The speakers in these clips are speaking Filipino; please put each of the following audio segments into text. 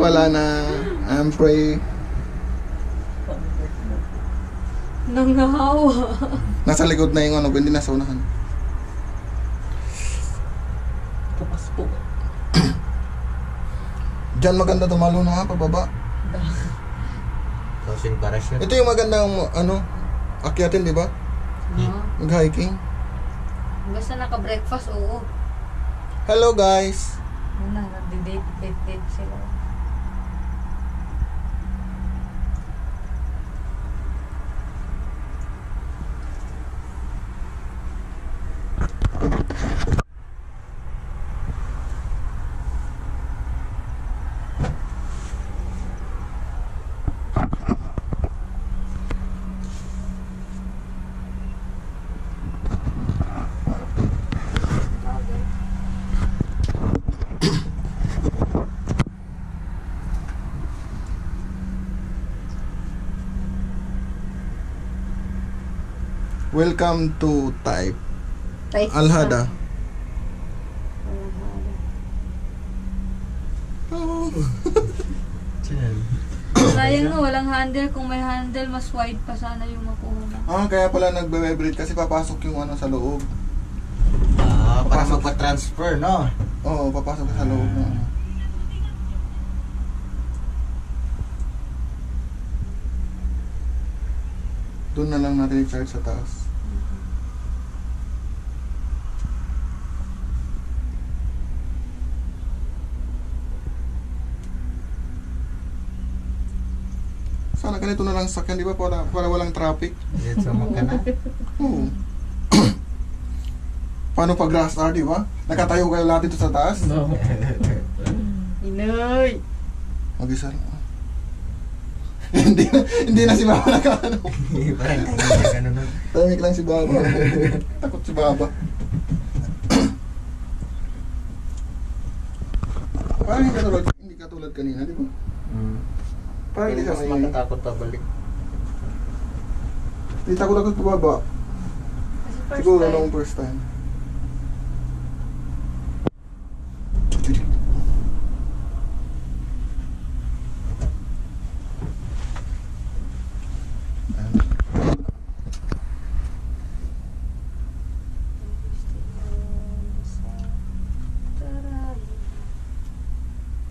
Wala na. I'm free. Nangahawa. Nasa likod na yung ano, hindi nasa unahan. Pupas po. Diyan maganda tumalo na ha, pababa. Crossing parachute. Ito yung magandang, ano, akyatin, di ba? Mag-hiking. Basta naka-breakfast, oo. Hello guys! Wala, nagdi-date sila. Welcome to Type Type Alhada. Sayang na, walang handle. Kung may handle, mas wide pa sana yung makuha na. Kaya pala nagbe-vibrate kasi papasok yung ano sa loob. Para magpa-transfer, no? Oo, papasok sa loob mo. Doon na lang natin i-charge sa taas. Sana ganito na lang sakyan, di ba? Para walang traffic. Let's ka na. Oo. Paano pag rush hour, di ba? Nakatayo kayo lahat dito sa taas. No. Inay! Mag-isa lang. hindi na si Baba nakano. Parang tahimik ano nun. Tahimik lang si Baba. Takot si Baba. Parang hindi katulad kanina, di ba? Parang hindi siya Mas may... matatakot pabalik. Hindi takot si Baba. Kasi first Siguro time. nung first time.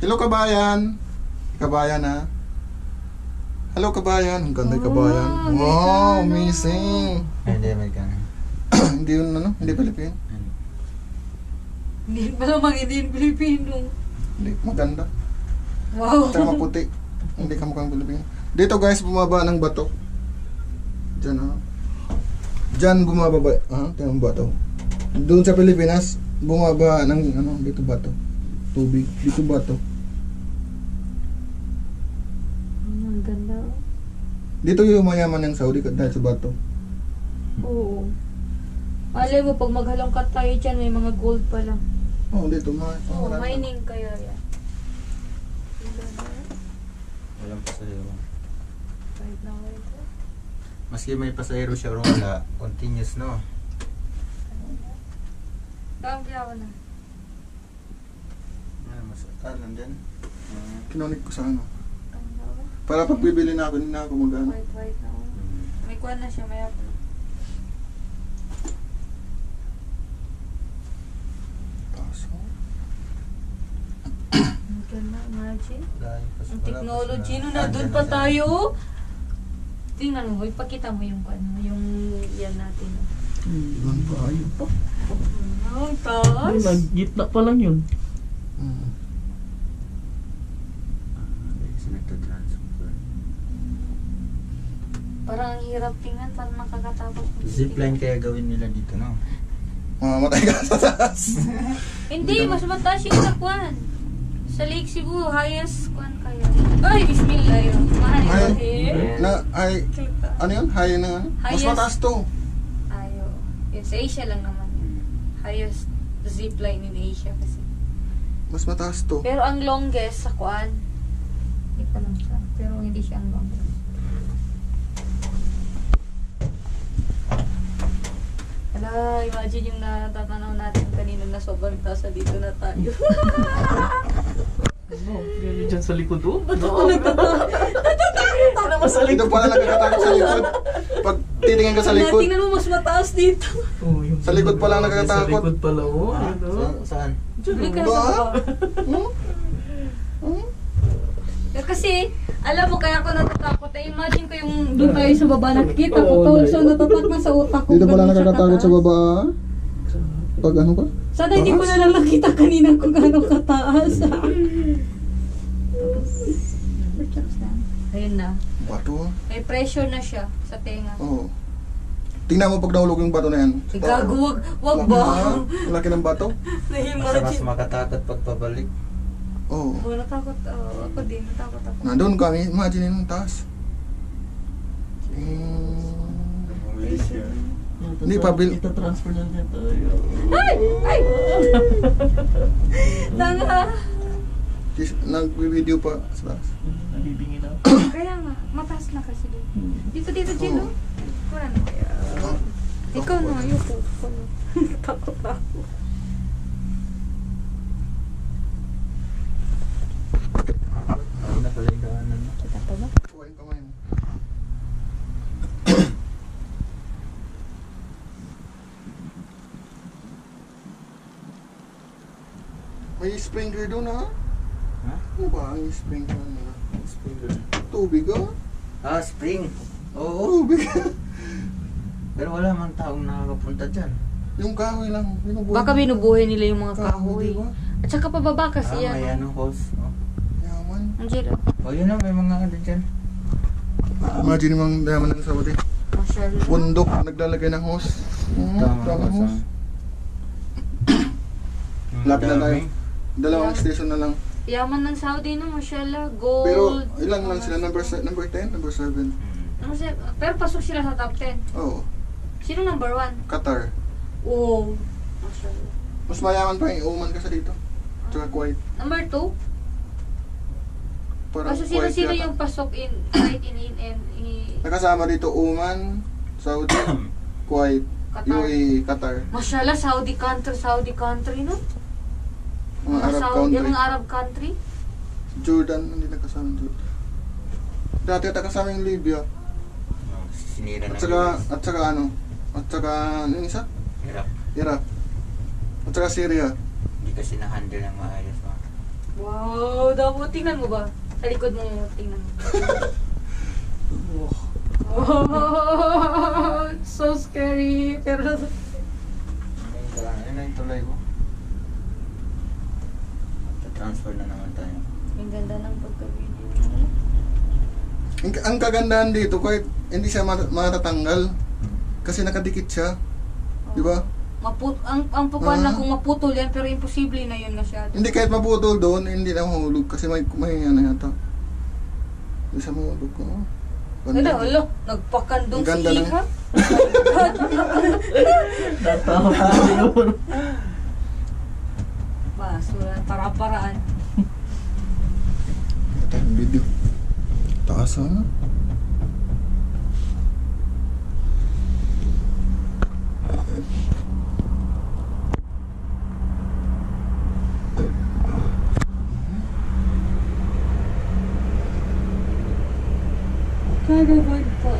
Hello kabayan! Kabayan ha? Hello kabayan! Ang ganda yung kabayan. Wow! Amazing! Hindi, Amerikano. Hindi yun ano? Hindi Pilipino? Hindi pa naman, hindi yung Pilipino. Hindi, maganda. Wow. Tsaka maputi. Hindi ka mukhang Pilipino. Dito guys, bumaba ng bato. Diyan ha? Diyan bumababa. Tingnan mo bato. Doon sa Pilipinas, bumaba ng ano, dito bato. Tubig. Dito bato. Ang ganda. Dito yung mayaman ng Saudi dahil sa bato. Oo. Malay mo, pag maghalongkat tayo dyan, may mga gold pala. Oo, dito Oo, mining kaya yan. Walang pasahero. Wait na, wait. Maski may pasahero siya o wala, continuous, no? Kaya ko na. Mas nandyan. Kinonik ko sa ano. Para pag bibili na ako, hindi na ako mag-ano. Wait na. May kuha na siya, may ako. Ang ganda, imagine. Ang technology, no, na doon pa tayo. Tingnan mo, ipakita mo yung ano, yung yan natin. Doon pa, ayun pa. Ang taas. Nag-gitna pa lang yun. Parang ang hirap tingnan, parang nakakatakot. Zipline kaya gawin nila dito, no? Mamamatay ka sa taas. Hindi, mas mataas yung sakwan. Sa Lake Cebu, highest kwan kaya. Ay, bismillah yun. Mahal yun. Ano yun? High na ano? Mas Highest. mataas to. Ayo. Yun, sa Asia lang naman. Highest zipline in Asia kasi. Mas mataas to. Pero ang longest sa kwan, hindi pa lang siya. Pero hindi siya ang longest. Ala, imagine yung natatanaw natin kanina na sobrang taas na dito na tayo. Ano? Yan dyan sa likod, oh. Ba't ako nagtatakot? Ito naman sa Ito likod. pala nakakatakot sa likod. Pag titingin ka sa likod, Tingnan mo, mas mataas dito. Oh, yung Sa likod pa lang Sa nakakatakot. likod pala, oh. Ha? Ano? Saan? Balik ka na Ba? sa baba. Hmm? Hmm? Kasi, alam mo, kaya ako natatakot. Imagine ko yung doon tayo sa baba, nakikita ko Oo, to. like- So, natatak na sa utak ko. Dito pala Ganun siya nakakatakot sa kataas. baba. Pag ano pa? Sana hindi ko na lang nakita kanina kung gano'ng kataas. Ayun na. Bato. May pressure na siya sa tenga. Oo. Tingnan mo pag nahulog yung bato na yan. Gago, wag ba? Ang laki ng bato. Mas Nahimagine. makatakot pag pabalik. Oo. Oh, natakot. Ako din, natakot ako. Nandun kami. Imagine yung taas. Hindi pa, Bill. Ita-transfer na din tayo. Ay! Ay! Tanga! Nag-video pa sa taas. Nabibingin ako. Kaya nga, mataas na kasi dito. Dito, Gino. Oo. Wala na kaya. Ikaw na, ayoko. Ikaw na. Takot ako. Ay, napala yung daanan mo. Kita pa ba? Kuhain kamay mo. May sprinkler doon ha? Ha? Ano ba ang sprinkler nila? Sprinkler. Tubig ha? Ah, spring. Oo. Tubig. Pero wala man taong nakakapunta dyan. Yung kahoy lang. Binubuhay. Baka binubuhay nila yung mga kahoy. diba? At saka pababa kasi Ah, may yan. ano, hose. Oh. Yaman. Angelo. Oh, yun na, may mga ano dyan. Imagine yung yaman ng Saudi. Masyallah. Bundok, naglalagay ng hose. Tama Tama ka hose. Lapit na tayo. Dalawang station na lang. Yaman ng Saudi no, masyallah. Gold. Pero ilan lang sila? Number 10? Number 7? Ano siya? Pero pasok sila sa top 10. Oo. Sino number 1? Qatar. Oh. Masyallah. Mas mayaman pa yung Oman kasi dito. Tsaka Kuwait. Number 2? Parang Kasi Kuwait sino yata. yung pasok in Nakasama dito Oman, Saudi, Kuwait, Qatar. UAE, Qatar. Masyallah, Saudi country, no? Mga Arab Saudi, country. yung mga Arab country. Jordan, hindi nakasama Jordan. Dati nakasama yung Libya. Oh, sinira na. At saka ano? At saka ano yung isa? Hirap. Iraq. At saka Syria. Hindi kasi na-handle ng maayos. Oh. Wow, dapat tingnan mo ba? Sa likod mo, tingnan mo. Oh, it's so scary. Pero Ayun na yung tulay ko. Transfer na naman tayo. ang ganda ng pagka-video. Ang kagandahan dito, kahit hindi siya matatanggal, kasi nakadikit siya. Di ba? Ang pupuan lang kung maputol yan, pero imposible na yun masyado. Hindi kahit maputol doon, hindi na mahulog kasi may ano yata. Hindi siya mahulog ko. Hala, nagpakandong Ang si ganda ng- Iha. Natawag na yun. Basura, para-paraan. Ito yung video. Taas ha? Caravan po.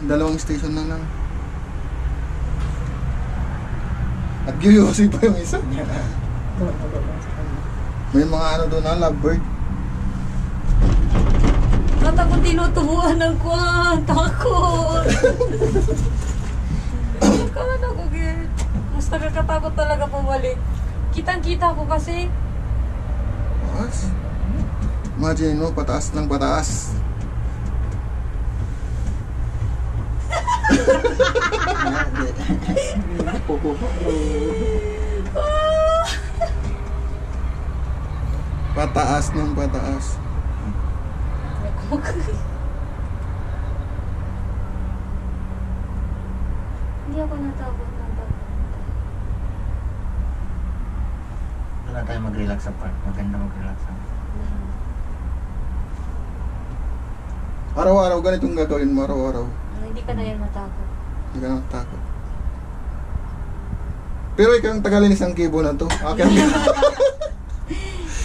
Dalawang station na lang. At QUC pa yung isa. May mga ano doon na, lovebird. Ba't ako tinutubuan ng kwan? Takot! Takot ako, girl. Mas nakakatakot talaga pumalik. Kitang-kita ko kasi. Taas. Imagine mo, pataas ng pataas. Pataas ng pataas. Hindi ako natakot ng Doon na tayo mag-relax sa park. Maganda mag-relax sa park. Araw-araw, ganitong gagawin mo araw-araw. Hindi ka na yan matakot. Hindi ka na takot. Pero ikaw ang tagalinis ng kibo na to. Okay.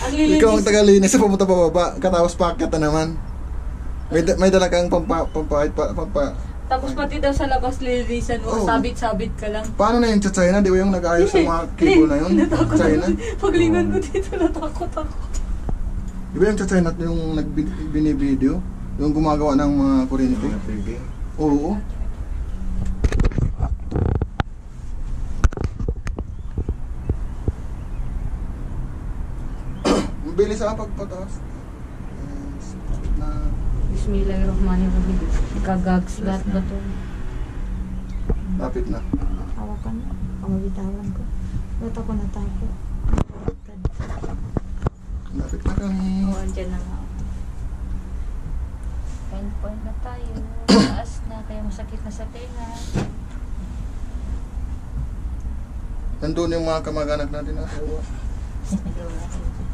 Ang lilinis. Ikaw ang tagalinis sa pumunta pababa. Katapos paakyat na naman. May dala kang pampa. Tapos pati daw sa labas lilinisan mo, Oo. sabit-sabit ka lang. Paano na yung sa China? Di ba yung nag-ayos sa mga kibo na yun? Natakot China? ako. Paglingon ko dito, natakot ako. Di ba yung sa China yung binibideo? Yung gumagawa ng mga kuryente? Oo. Mabilis ang pagpataas. Yes. Na, Bismillahirrahmanirrahim. Kagags lahat ba to? lapit na. Hawakan mo. Pamabitawan ko. Ba't ako natakot? Lapit na kami. Oo, andyan na nga. Point na tayo. Taas na, kaya masakit na sa tenga. Nandun yung mga kamag-anak natin.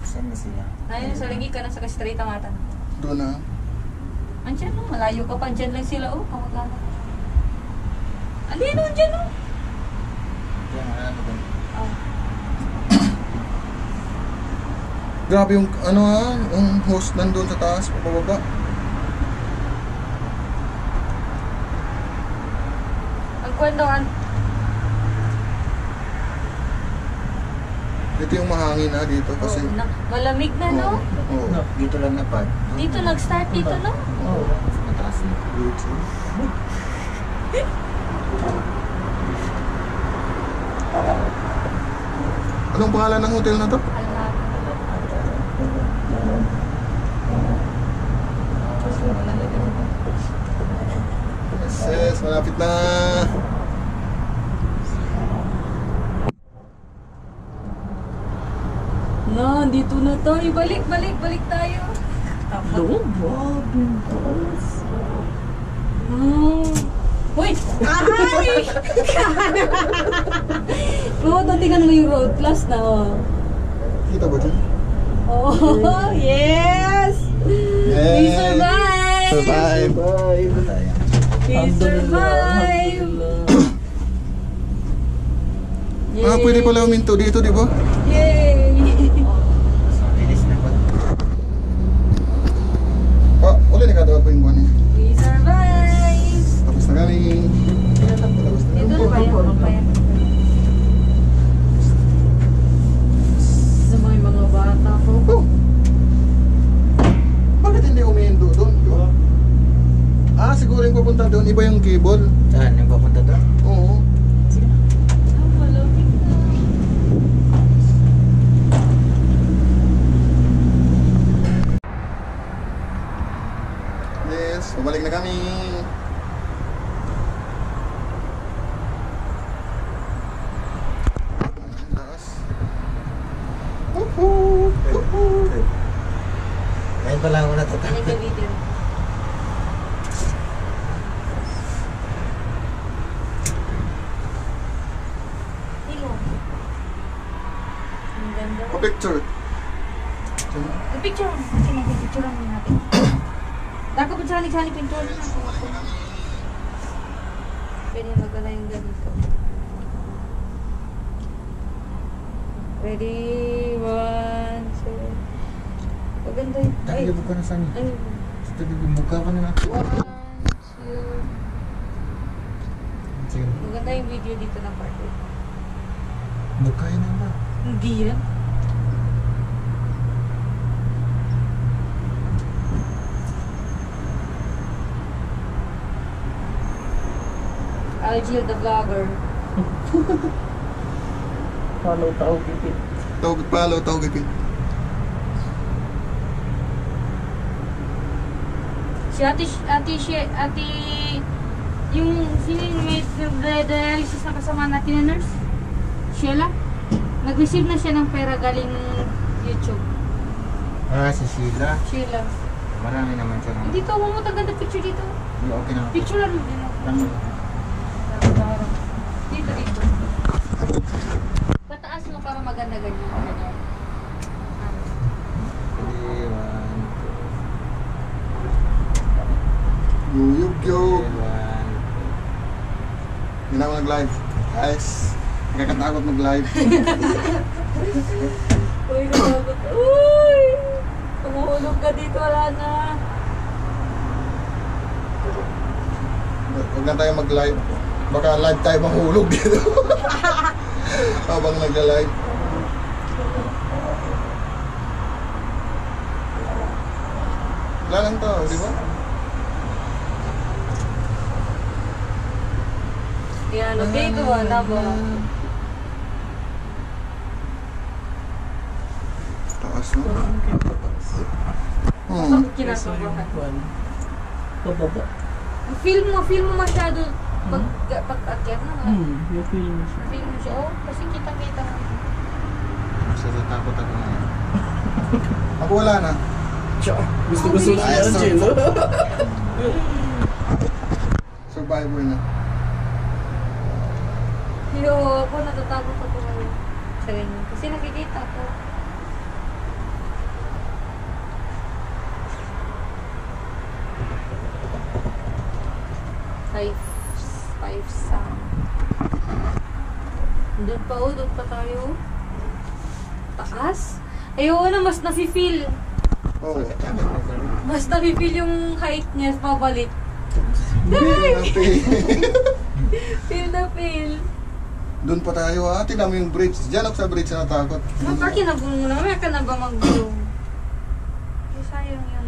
Saan na sila? Ayun, sa lagi ka na sa straight ang mata. Doon na. Andyan no, malayo ka pa. Andyan lang sila, oh. Kamag-anak. Andyan no, andyan no. Yan, ano ba? Oh. Grabe yung ano ha, yung host nandun sa taas, pababa. Ang kwentuhan. Dito yung mahangin ha dito kasi. Oh, malamig na, no? Oo. No, dito lang na pad. Dito nag-start dito, no? Oo. Mataas na. Dito. Anong pangalan ng hotel na to? Alam. Yes, malapit na. No, dito na tayo. Balik tayo. Doon, grabe. Uy! Aray! Oo, tingnan mo yung road plus na, oh. Kita ba dyan? Oh, yes! We survive! Survive! Bye. We survive! Ah, pwede pala uminto dito, di ba? Yay! So, bilis na pad. Ah, wala na kada pa yung buwan eh. We survive! Tapos na kami. Tapos na Dito kami. na ba yung pampayan? Sa mga bata ko. Oh. Bakit hindi umiindo doon? Di ba? Ah, siguro yung pupunta doon, iba yung cable. Saan? Yung papunta doon? Oo. Ah, malamig na. Yes, pabalik na kami. Ayan, taas. Woohoo! Woohoo! Ngayon pa lang ako Ano natatakot. ka video? Tingnan. Ang ganda. Pa-picture. Picture mo. Picture mo natin. Dako pa sali-sali picture na. Pwede magana yung ganito. Ready? 1, 2. Maganda yun. Ay, Tayo buka na saan? ay. Ito, buka ka na. 1, 2. Sige. Maganda yung video dito na part. Buka yun na ba? Hindi yan. Algil the vlogger. Follow tao pipit. Tawag palo, tawag ipin. Si ate, yung sino yung may dialysis na kasama natin na nurse? Sheila? Nag-receive na siya ng pera galing YouTube. Ah, si Sheila. Sheila. Marami naman siya. Dito, mamutag ganda picture dito. Okay na. Picture lang din ako. Tama. Dito. Pataas mo para maganda ganyan. Ganyan. Guyog-yog. One. Hindi na ako nag-live. Guys, nakakatakot mag-live. Uy, nakakot. Uy! Tumuhulog ka dito, wala na. Huwag na tayo mag-live. Baka live tayo mahulog dito. Habang nag-live. Wala lang to, di ba? Yan, dito, wala ba? Taas na. Bakit kinakabahan? Pababa. Feel mo masyado pag-akyat na. Yung feeling mo siya. Feel mo siya, oh, kasi kita-kita mo. Mas natatakot ako na. Ako wala na. Gusto na Ay, yan, so- Jill. Survivor na. Yo, ako natatakot ako ngayon sa ganyan. Kasi nakikita ko. Five sound. Doon pa, oh, doon pa tayo. Taas? Ayoko na, mas nafe-feel. Oh. Mas nafe-feel yung height niya, pabalik. Feel na feel. Doon pa tayo ha. Tingnan mo yung bridge. Diyan ako sa bridge na natakot. Mapaki na mo na. May ka na ba mag-bloom? Sayang yun.